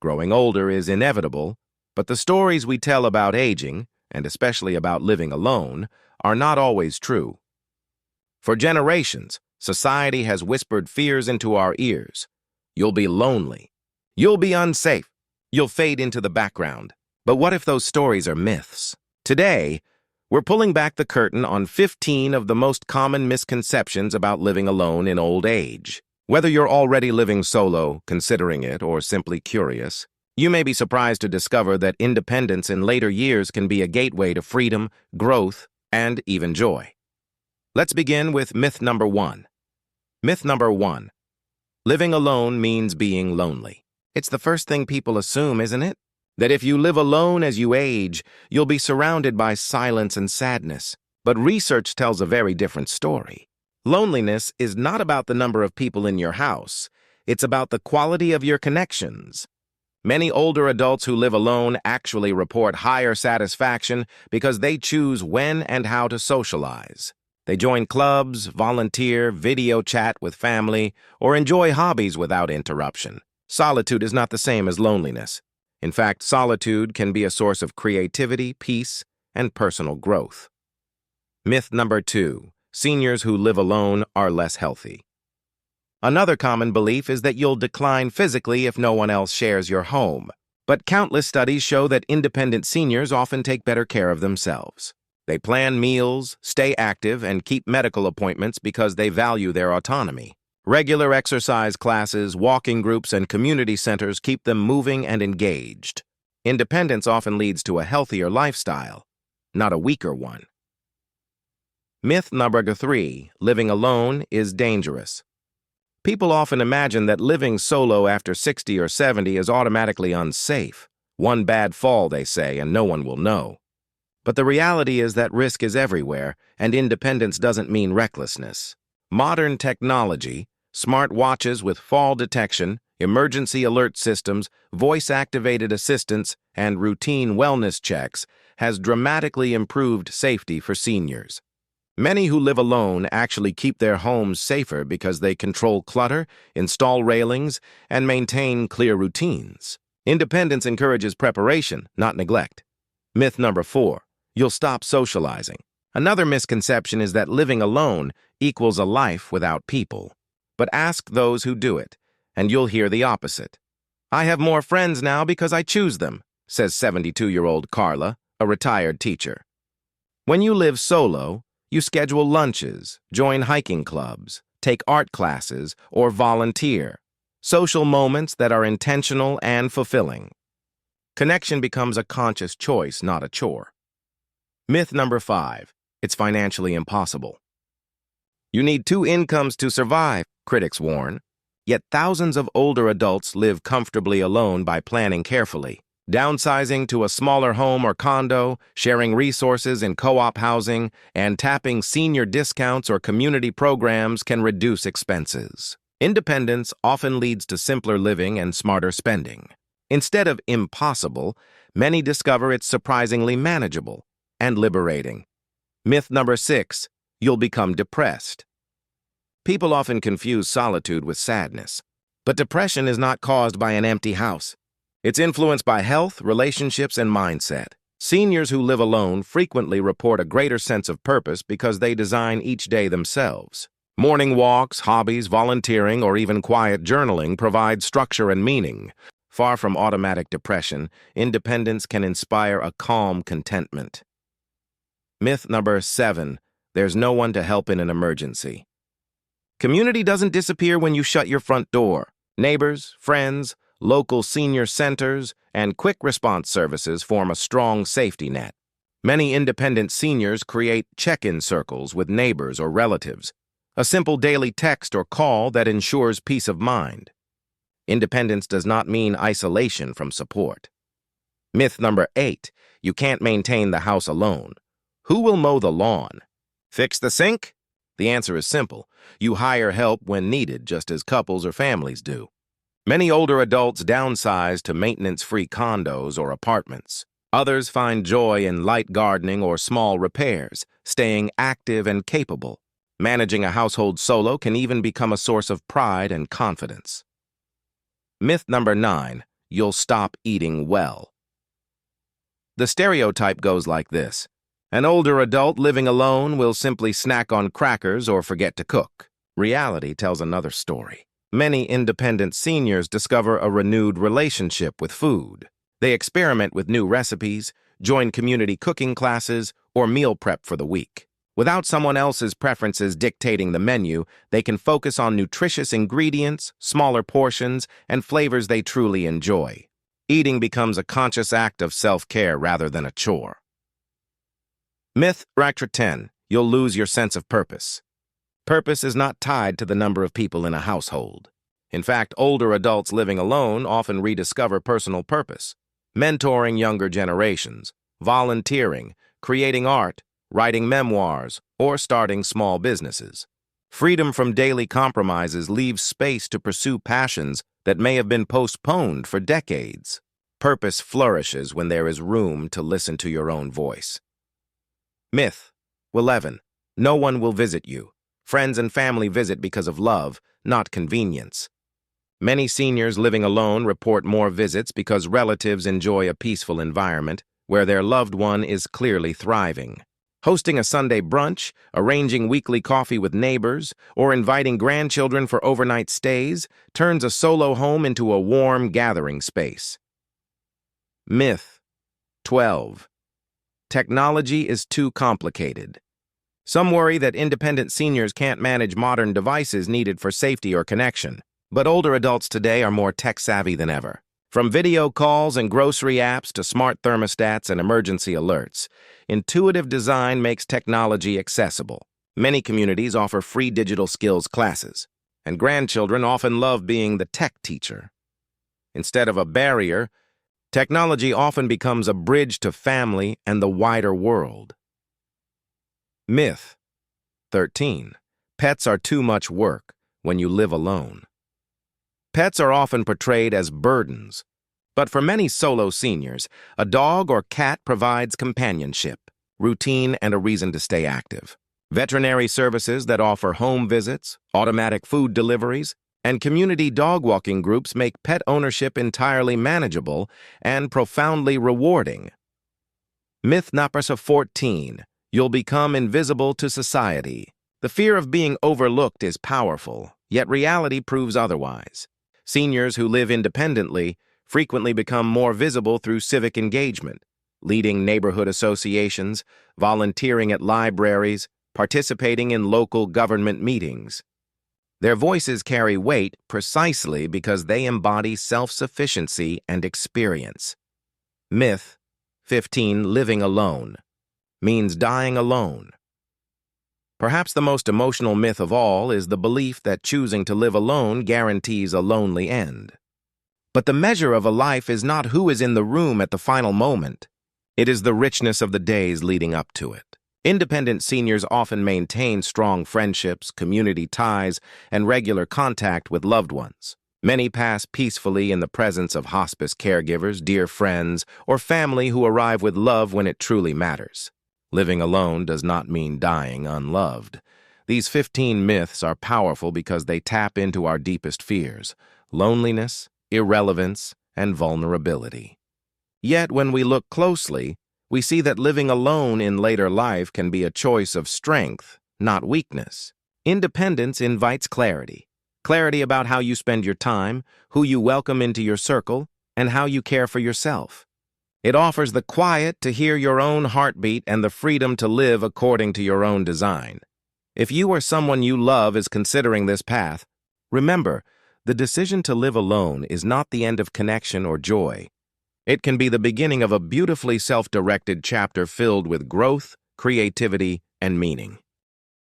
Growing older is inevitable, but the stories we tell about aging, and especially about living alone, are not always true. For generations, society has whispered fears into our ears. You'll be lonely. You'll be unsafe. You'll fade into the background. But what if those stories are myths? Today, we're pulling back the curtain on 15 of the most common misconceptions about living alone in old age. Whether you're already living solo, considering it, or simply curious, you may be surprised to discover that independence in later years can be a gateway to freedom, growth, and even joy. Let's begin with myth number 1. Myth number 1. Living alone means being lonely. It's the first thing people assume, isn't it? That if you live alone as you age, you'll be surrounded by silence and sadness. But research tells a very different story. Loneliness is not about the number of people in your house. It's about the quality of your connections. Many older adults who live alone actually report higher satisfaction because they choose when and how to socialize. They join clubs, volunteer, video chat with family, or enjoy hobbies without interruption. Solitude is not the same as loneliness. In fact, solitude can be a source of creativity, peace, and personal growth. Myth number 2. Seniors who live alone are less healthy. Another common belief is that you'll decline physically if no one else shares your home. But countless studies show that independent seniors often take better care of themselves. They plan meals, stay active, and keep medical appointments because they value their autonomy. Regular exercise classes, walking groups, and community centers keep them moving and engaged. Independence often leads to a healthier lifestyle, not a weaker one. Myth number 3. Living alone is dangerous. People often imagine that living solo after 60 or 70 is automatically unsafe. One bad fall, they say, and no one will know. But the reality is that risk is everywhere, and independence doesn't mean recklessness. Modern technology, smart watches with fall detection, emergency alert systems, voice-activated assistance, and routine wellness checks has dramatically improved safety for seniors. Many who live alone actually keep their homes safer because they control clutter, install railings, and maintain clear routines. Independence encourages preparation, not neglect. Myth number 4. You'll stop socializing. Another misconception is that living alone equals a life without people. But ask those who do it, and you'll hear the opposite. I have more friends now because I choose them, says 72-year-old Carla, a retired teacher. When you live solo, you schedule lunches, join hiking clubs, take art classes, or volunteer. Social moments that are intentional and fulfilling. Connection becomes a conscious choice, not a chore. Myth number 5. It's financially impossible. You need 2 incomes to survive, critics warn. Yet thousands of older adults live comfortably alone by planning carefully. Downsizing to a smaller home or condo, sharing resources in co-op housing, and tapping senior discounts or community programs can reduce expenses. Independence often leads to simpler living and smarter spending. Instead of impossible, many discover it's surprisingly manageable and liberating. Myth number 6. You'll become depressed. People often confuse solitude with sadness. But depression is not caused by an empty house. It's influenced by health, relationships, and mindset. Seniors who live alone frequently report a greater sense of purpose because they design each day themselves. Morning walks, hobbies, volunteering, or even quiet journaling provide structure and meaning. Far from automatic depression, independence can inspire a calm contentment. Myth number 7. There's no one to help in an emergency. Community doesn't disappear when you shut your front door. Neighbors, friends, local senior centers, and quick response services form a strong safety net. Many independent seniors create check-in circles with neighbors or relatives, a simple daily text or call that ensures peace of mind. Independence does not mean isolation from support. Myth number 8. You can't maintain the house alone. Who will mow the lawn? Fix the sink? The answer is simple. You hire help when needed, just as couples or families do. Many older adults downsize to maintenance-free condos or apartments. Others find joy in light gardening or small repairs, staying active and capable. Managing a household solo can even become a source of pride and confidence. Myth number 9. you'll stop eating well. The stereotype goes like this. An older adult living alone will simply snack on crackers or forget to cook. Reality tells another story. Many independent seniors discover a renewed relationship with food. They experiment with new recipes, join community cooking classes, or meal prep for the week. Without someone else's preferences dictating the menu, they can focus on nutritious ingredients, smaller portions, and flavors they truly enjoy. Eating becomes a conscious act of self-care rather than a chore. Myth Factor 10. You'll lose your sense of purpose. Purpose is not tied to the number of people in a household. In fact, older adults living alone often rediscover personal purpose. Mentoring younger generations, volunteering, creating art, writing memoirs, or starting small businesses. Freedom from daily compromises leaves space to pursue passions that may have been postponed for decades. Purpose flourishes when there is room to listen to your own voice. Myth 11. No one will visit you. Friends and family visit because of love, not convenience. Many seniors living alone report more visits because relatives enjoy a peaceful environment where their loved one is clearly thriving. Hosting a Sunday brunch, arranging weekly coffee with neighbors, or inviting grandchildren for overnight stays turns a solo home into a warm gathering space. Myth 12. Technology is too complicated. Some worry that independent seniors can't manage modern devices needed for safety or connection. But older adults today are more tech-savvy than ever. From video calls and grocery apps to smart thermostats and emergency alerts, intuitive design makes technology accessible. Many communities offer free digital skills classes, and grandchildren often love being the tech teacher. Instead of a barrier, technology often becomes a bridge to family and the wider world. Myth 13. Pets are too much work when you live alone. Pets are often portrayed as burdens, but for many solo seniors, a dog or cat provides companionship, routine, and a reason to stay active. Veterinary services that offer home visits, automatic food deliveries, and community dog walking groups make pet ownership entirely manageable and profoundly rewarding. Myth number 14. You'll become invisible to society. The fear of being overlooked is powerful, yet reality proves otherwise. Seniors who live independently frequently become more visible through civic engagement, leading neighborhood associations, volunteering at libraries, participating in local government meetings. Their voices carry weight precisely because they embody self-sufficiency and experience. Myth 15. Living alone means dying alone. Perhaps the most emotional myth of all is the belief that choosing to live alone guarantees a lonely end. But the measure of a life is not who is in the room at the final moment. It is the richness of the days leading up to it. Independent seniors often maintain strong friendships, community ties, and regular contact with loved ones. Many pass peacefully in the presence of hospice caregivers, dear friends, or family who arrive with love when it truly matters. Living alone does not mean dying unloved. These 15 myths are powerful because they tap into our deepest fears: loneliness, irrelevance, and vulnerability. Yet when we look closely, we see that living alone in later life can be a choice of strength, not weakness. Independence invites clarity. Clarity about how you spend your time, who you welcome into your circle, and how you care for yourself. It offers the quiet to hear your own heartbeat and the freedom to live according to your own design. If you or someone you love is considering this path, remember, the decision to live alone is not the end of connection or joy. It can be the beginning of a beautifully self-directed chapter filled with growth, creativity, and meaning.